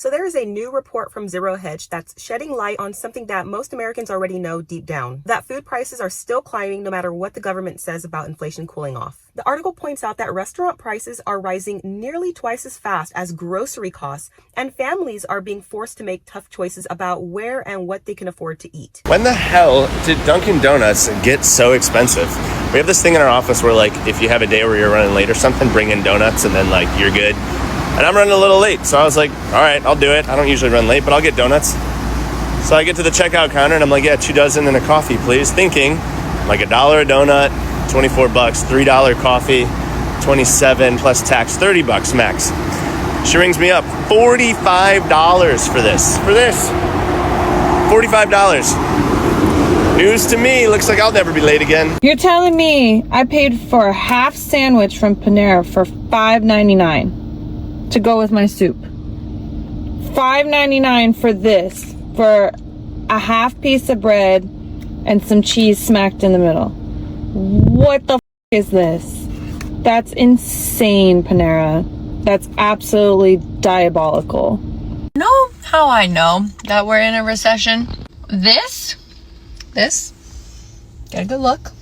So there is a new report from Zero Hedge that's shedding light on something that most Americans already know deep down, that food prices are still climbing no matter what the government says about inflation cooling off. The article points out that restaurant prices are rising nearly twice as fast as grocery costs, and families are being forced to make tough choices about where and what they can afford to eat. When the hell did Dunkin' Donuts get so expensive? We have this thing in our office where, like, if you have a day where you're running late or something, bring in donuts and then, like, you're good. And I'm running a little late, so I was like, all right, I'll do it. I don't usually run late, but I'll get donuts. So I get to the checkout counter, and I'm like, yeah, 2 dozen and a coffee, please. Thinking, like $1 a donut, $24, $3 coffee, 27 plus tax, $30 max. She rings me up, $45 for this. $45. News to me, looks like I'll never be late again. You're telling me I paid for a half sandwich from Panera for $5.99 to go with my soup. $5.99 for this, for a half piece of bread and some cheese smacked in the middle. What the is this? That's insane, Panera. That's absolutely diabolical. Know how I know that we're in a recession? This, get a good look.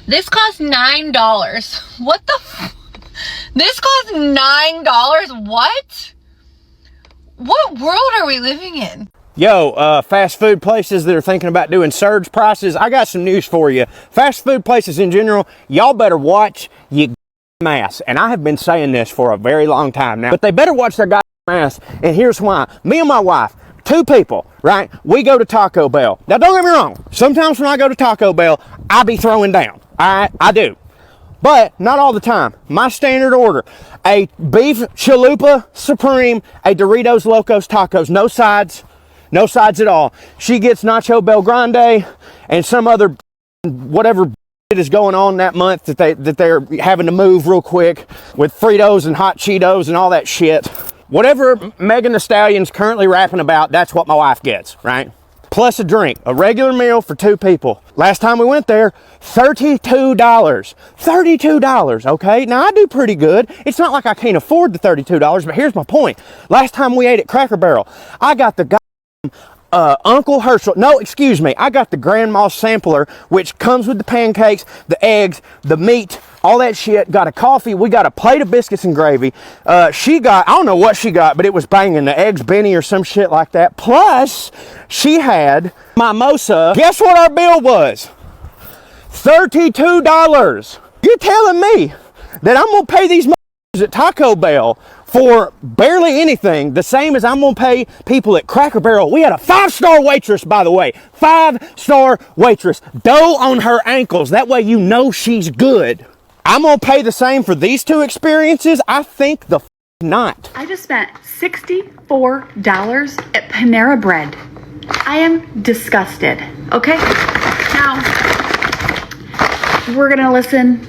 This cost $9. What the This cost $9? What world are we living in? Yo, fast food places that are thinking about doing surge prices, I got some news for you. Fast food places in general, y'all better watch your ass. And I have been saying this for a very long time now, but they better watch their ass. And here's why. Me and my wife, 2 people, right? We go to Taco Bell. Now, don't get me wrong. Sometimes when I go to Taco Bell, I be throwing down. All right, I do. But not all the time. My standard order, a beef chalupa supreme, a Doritos Locos Tacos, no sides at all. She gets Nacho Bel Grande and some other whatever is going on that month that they're having to move real quick with Fritos and hot Cheetos and all that shit. Whatever Megan Thee Stallion's currently rapping about, that's what my wife gets, right? Plus a drink, a regular meal for 2 people. Last time we went there, $32. $32, okay? Now, I do pretty good. It's not like I can't afford the $32, but here's my point. Last time we ate at Cracker Barrel, I got the Uncle Herschel, I got the Grandma Sampler, which comes with the pancakes, the eggs, the meat, all that shit. Got a coffee. We got a plate of biscuits and gravy. She got, I don't know what she got, but it was banging. The eggs Benny or some shit like that. Plus, she had mimosa. Guess what our bill was? $32. You're telling me that I'm going to pay these at Taco Bell for barely anything, the same as I'm going to pay people at Cracker Barrel. We had a 5-star waitress, by the way. 5-star waitress. Dough on her ankles. That way you know she's good. I'm going to pay the same for these 2 experiences? I think not. I just spent $64 at Panera Bread. I am disgusted, okay? Now, we're gonna listen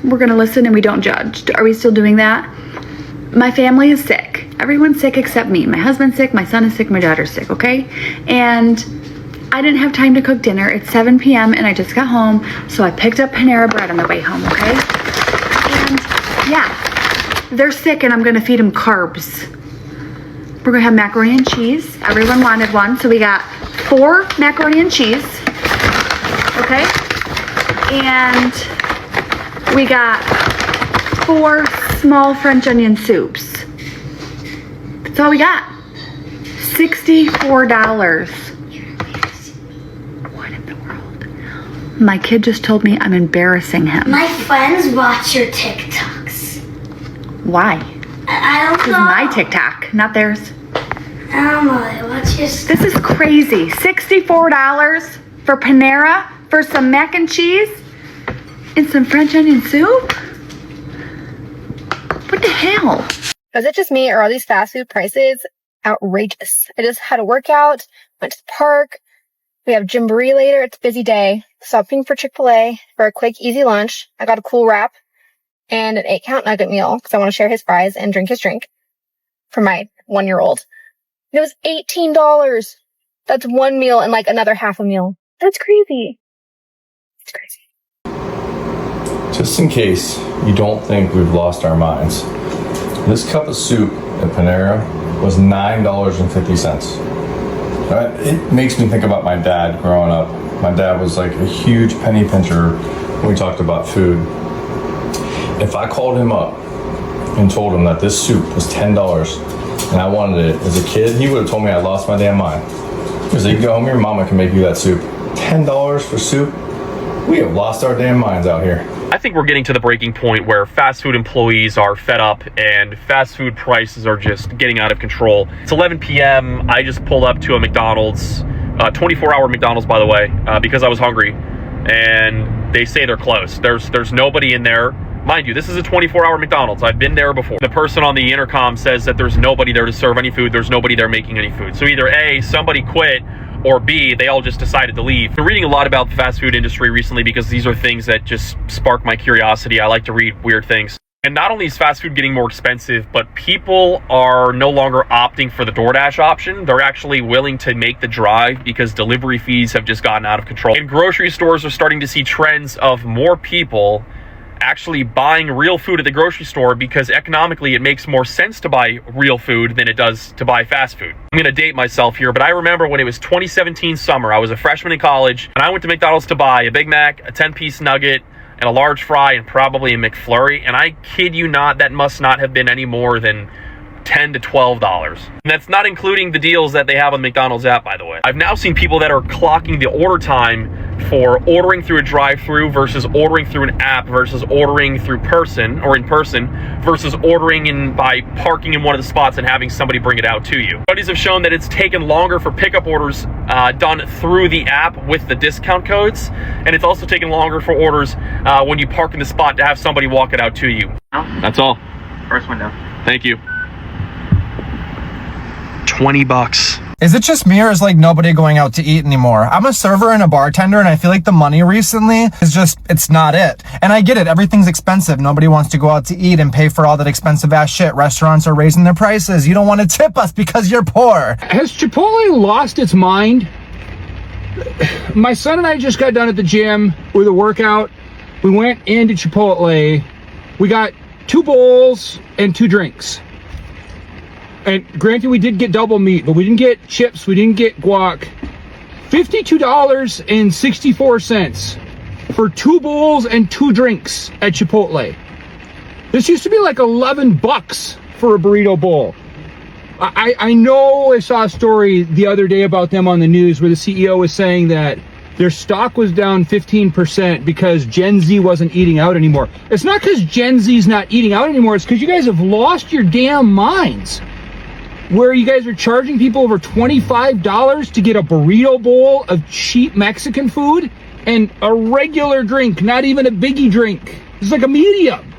and we don't judge. Are we still doing that? My family is sick. Everyone's sick except me. My husband's sick, my son is sick, my daughter's sick, okay? And I didn't have time to cook dinner. It's 7 p.m. and I just got home, so I picked up Panera Bread on the way home, okay? And yeah, they're sick and I'm gonna feed them carbs. We're gonna have macaroni and cheese. Everyone wanted one, so we got 4 macaroni and cheese, okay? And we got 4 small French onion soups. That's all we got. $64. What in the world? My kid just told me I'm embarrassing him. My friends watch your TikToks. Why? I don't know. This is my TikTok, not theirs. I don't know. They watch your stuff. This is crazy. $64 for Panera for some mac and cheese and some French onion soup? What the hell? Is it just me, or are these fast food prices outrageous? I just had a workout, went to the park. We have Gymboree later. It's a busy day. Stopping for Chick-fil-A for a quick, easy lunch. I got a cool wrap and an 8-count nugget meal because I want to share his fries and drink his drink for my 1-year-old. And it was $18. That's one meal and like another half a meal. That's crazy. It's crazy. Just in case you don't think we've lost our minds, this cup of soup at Panera was $9.50. It makes me think about my dad growing up. My dad was like a huge penny pincher when we talked about food. If I called him up and told him that this soup was $10 and I wanted it as a kid, he would have told me I lost my damn mind. Because you go home, your mama can make you that soup. $10 for soup? We have lost our damn minds out here. I think we're getting to the breaking point where fast food employees are fed up and fast food prices are just getting out of control. It's 11 p.m. I just pulled up to a McDonald's, 24-hour McDonald's, by the way, because I was hungry, and they say they're closed. There's nobody in there. Mind you, this is a 24-hour McDonald's. I've been there before. The person on the intercom says that there's nobody there to serve any food. There's nobody there making any food. So either A, somebody quit, or B, they all just decided to leave. I've been reading a lot about the fast food industry recently because these are things that just spark my curiosity. I like to read weird things. And not only is fast food getting more expensive, but people are no longer opting for the DoorDash option. They're actually willing to make the drive because delivery fees have just gotten out of control. And grocery stores are starting to see trends of more people actually buying real food at the grocery store because economically it makes more sense to buy real food than it does to buy fast food. I'm going to date myself here, but I remember when it was 2017 summer, I was a freshman in college, and I went to McDonald's to buy a Big Mac, a 10-piece nugget, and a large fry, and probably a McFlurry, and I kid you not, that must not have been any more than $10 to $12. And that's not including the deals that they have on the McDonald's app, by the way. I've now seen people that are clocking the order time for ordering through a drive-thru versus ordering through an app versus ordering through person or in person versus ordering in by parking in one of the spots and having somebody bring it out to you. Studies have shown that it's taken longer for pickup orders done through the app with the discount codes, and it's also taken longer for orders when you park in the spot to have somebody walk it out to you. That's all. First window. Thank you. $20. Is it just me, or is like nobody going out to eat anymore? I'm a server and a bartender, and I feel like the money recently is just, it's not it. And I get it, everything's expensive. Nobody wants to go out to eat and pay for all that expensive ass shit. Restaurants are raising their prices. You don't want to tip us because you're poor. Has Chipotle lost its mind? My son and I just got done at the gym with a workout. We went into Chipotle. We got 2 bowls and 2 drinks. And granted, we did get double meat, but we didn't get chips, we didn't get guac. $52.64 for 2 bowls and 2 drinks at Chipotle. This used to be like $11 for a burrito bowl. I know I saw a story the other day about them on the news where the CEO was saying that their stock was down 15% because Gen Z wasn't eating out anymore. It's not because Gen Z's not eating out anymore, it's because you guys have lost your damn minds. Where you guys are charging people over $25 to get a burrito bowl of cheap Mexican food and a regular drink, not even a biggie drink. It's like a medium.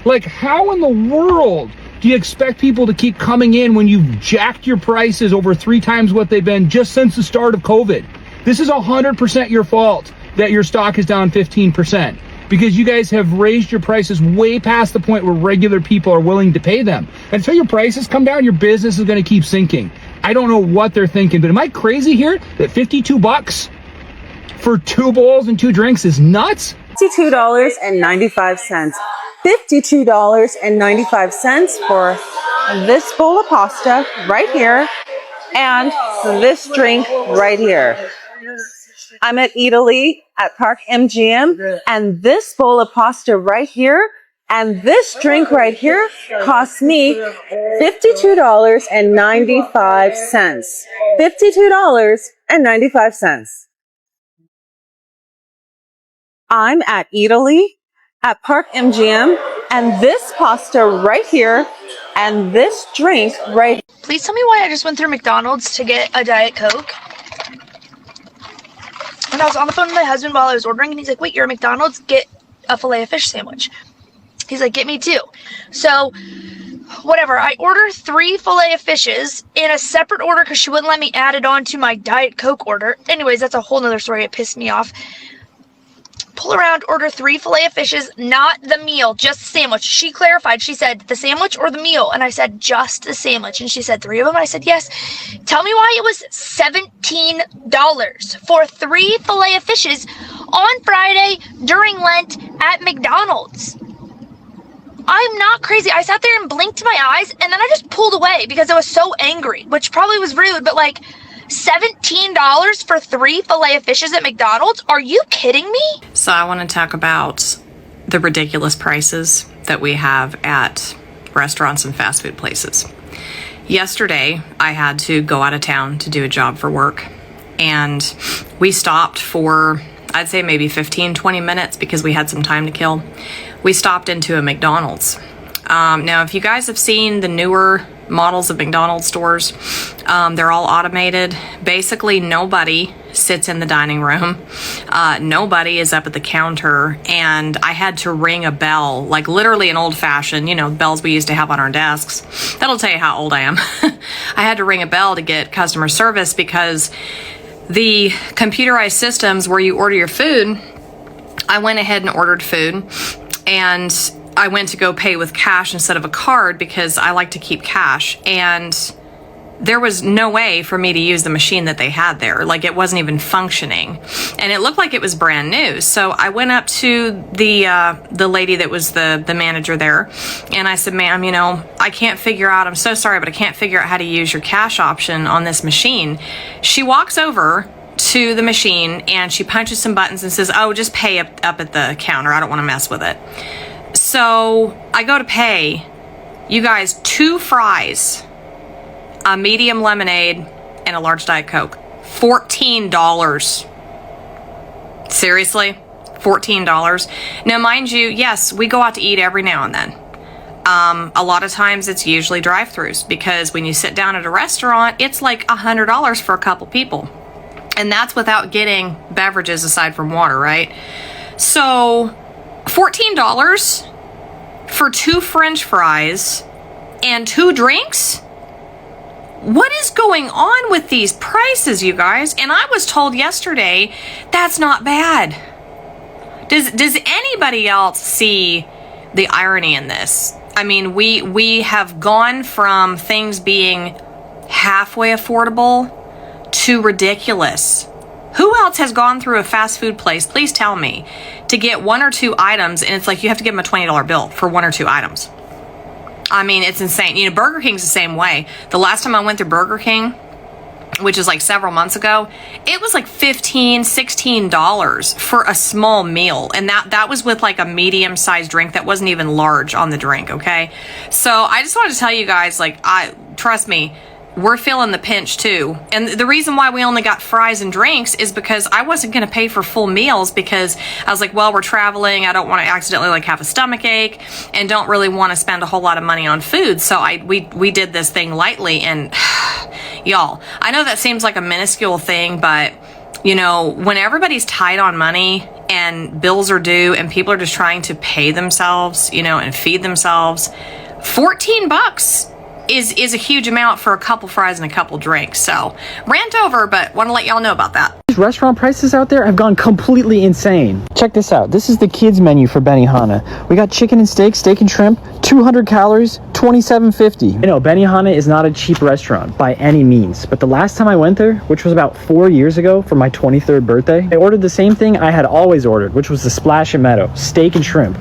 Like, how in the world do you expect people to keep coming in when you've jacked your prices over 3 times what they've been just since the start of COVID? This is 100% your fault that your stock is down 15%. Because you guys have raised your prices way past the point where regular people are willing to pay them. Until your prices come down, your business is going to keep sinking. I don't know what they're thinking, but am I crazy here that $52 for 2 bowls and 2 drinks is nuts? $52.95. $52.95 for this bowl of pasta right here and this drink right here. I'm at Italy at Park MGM, and this bowl of pasta right here and this drink right here cost me $52.95. $52.95. I'm at Italy at Park MGM, and this pasta right here and this drink right here. Please tell me why I just went through McDonald's to get a Diet Coke. And I was on the phone with my husband while I was ordering, and he's like, wait, you're at McDonald's? Get a Filet-O-Fish sandwich. He's like, get me 2. So, whatever. I ordered 3 Filet-O-Fishes in a separate order because she wouldn't let me add it on to my Diet Coke order. Anyways, that's a whole nother story. It pissed me off. Pull around, order 3 Filet-O-Fishes, not the meal, just the sandwich. She clarified. She said, the sandwich or the meal? And I said, just the sandwich. And she said, 3 of them? And I said, yes. Tell me why it was $17 for 3 Filet-O-Fishes on Friday during Lent at McDonald's. I'm not crazy. I sat there and blinked my eyes, and then I just pulled away because I was so angry, which probably was rude, but like $17 for 3 filet of fishes at McDonald's? Are you kidding me? So I want to talk about the ridiculous prices that we have at restaurants and fast food places. Yesterday, I had to go out of town to do a job for work, and we stopped for, I'd say maybe 15, 20 minutes because we had some time to kill. We stopped into a McDonald's. Now, if you guys have seen the newer models of McDonald's stores, they're all automated. Basically, nobody sits in the dining room. Nobody is up at the counter, and I had to ring a bell, like literally an old-fashioned, you know, bells we used to have on our desks. That'll tell you how old I am. I had to ring a bell to get customer service because the computerized systems where you order your food, I went ahead and ordered food, and I went to go pay with cash instead of a card because I like to keep cash, and there was no way for me to use the machine that they had there. Like, it wasn't even functioning, and it looked like it was brand new. So I went up to the lady that was the manager there, and I said, ma'am, you know, I can't figure out, I'm so sorry, but I can't figure out how to use your cash option on this machine. She walks over to the machine and she punches some buttons and says, oh, just pay up at the counter. I don't want to mess with it. So I go to pay. You guys, 2 fries, a medium lemonade, and a large Diet Coke. $14. Seriously? $14. Now, mind you, yes, we go out to eat every now and then. A lot of times it's usually drive-thrus because when you sit down at a restaurant, it's like $100 for a couple people. And that's without getting beverages aside from water, right? So $14 for 2 French fries and 2 drinks? What is going on with these prices, you guys? And I was told yesterday that's not bad. Does anybody else see the irony in this? I mean, we have gone from things being halfway affordable to ridiculous. Who else has gone through a fast food place, please tell me, to get 1 or 2 items, and it's like you have to give them a $20 bill for 1 or 2 items? I mean, it's insane. You know, Burger King's the same way. The last time I went through Burger King, which is like several months ago, it was like $15, $16 for a small meal. And that was with like a medium-sized drink that wasn't even large on the drink, okay? So I just wanted to tell you guys, like, trust me, we're feeling the pinch too. And the reason why we only got fries and drinks is because I wasn't going to pay for full meals because I was like, well, we're traveling. I don't want to accidentally like have a stomach ache and don't really want to spend a whole lot of money on food. So we did this thing lightly, and y'all, I know that seems like a minuscule thing, but you know, when everybody's tight on money and bills are due and people are just trying to pay themselves, you know, and feed themselves, $14 is a huge amount for a couple fries and a couple drinks. So rant over, but want to let y'all know about that. These restaurant prices out there have gone completely insane. Check this out. This is the kids menu for Benihana. We got chicken and steak and shrimp, 200 calories, $27.50. You know, Benihana is not a cheap restaurant by any means, but the last time I went there, which was about 4 years ago for my 23rd birthday, I ordered the same thing I had always ordered, which was the Splash and Meadow, steak and shrimp,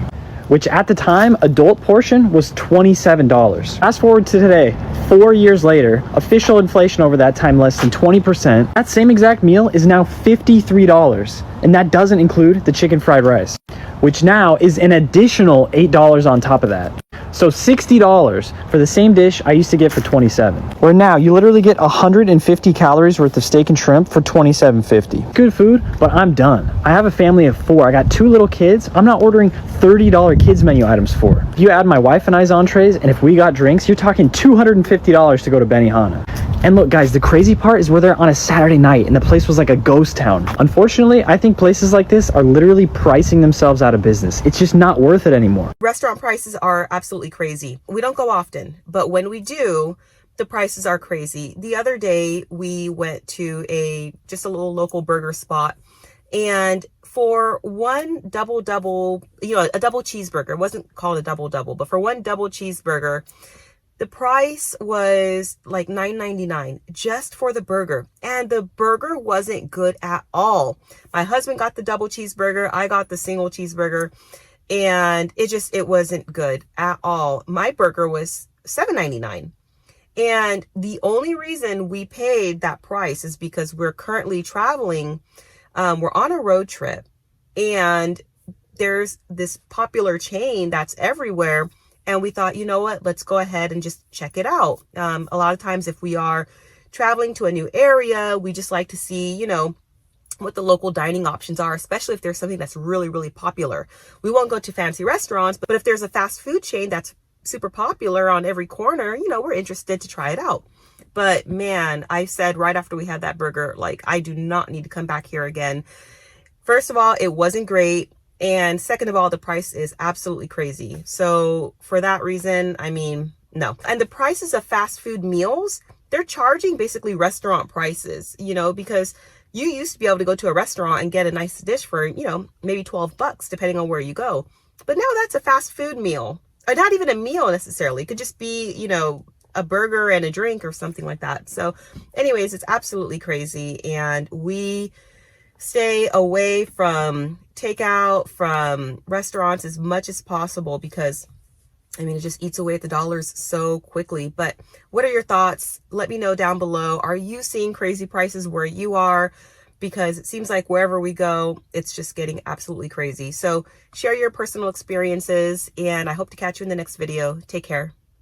which at the time, adult portion was $27. Fast forward to today, 4 years later, official inflation over that time less than 20%. That same exact meal is now $53, and that doesn't include the chicken fried rice, which now is an additional $8 on top of that. So $60 for the same dish I used to get for $27. Where now you literally get 150 calories worth of steak and shrimp for $27.50. Good food, but I'm done. I have a family of 4. I got 2 little kids. I'm not ordering $30 kids menu items for. If you add my wife and I's entrees, and if we got drinks, you're talking $250 to go to Benihana. And look, guys, the crazy part is we're there on a Saturday night and the place was like a ghost town. Unfortunately, I think places like this are literally pricing themselves out of business. It's just not worth it anymore. Restaurant prices are absolutely crazy. We don't go often, but when we do, the prices are crazy. The other day, we went to just a little local burger spot, and for one double, you know, a double cheeseburger, it wasn't called a double, but for one double cheeseburger, the price was like $9.99 just for the burger. And the burger wasn't good at all. My husband got the double cheeseburger. I got the single cheeseburger. and it wasn't good at all. My burger was $7.99. And the only reason we paid that price is because we're currently traveling. We're on a road trip, and there's this popular chain that's everywhere. And we thought, you know what, let's go ahead and just check it out. A lot of times if we are traveling to a new area, we just like to see, you know, what the local dining options are, especially if there's something that's really, really popular. We won't go to fancy restaurants, but if there's a fast food chain that's super popular on every corner, you know, we're interested to try it out. But man, I said right after we had that burger, like, I do not need to come back here again. First of all, it wasn't great. And second of all, the price is absolutely crazy. So for that reason, I mean, no. And the prices of fast food meals, they're charging basically restaurant prices, you know, because you used to be able to go to a restaurant and get a nice dish for, you know, maybe $12, depending on where you go. But now that's a fast food meal, or not even a meal necessarily. It could just be, you know, a burger and a drink or something like that. So anyways, it's absolutely crazy. And we stay away from takeout, from restaurants as much as possible, because I mean, it just eats away at the dollars so quickly. But what are your thoughts? Let me know down below. Are you seeing crazy prices where you are? Because it seems like wherever we go, it's just getting absolutely crazy. So share your personal experiences, and I hope to catch you in the next video. Take care.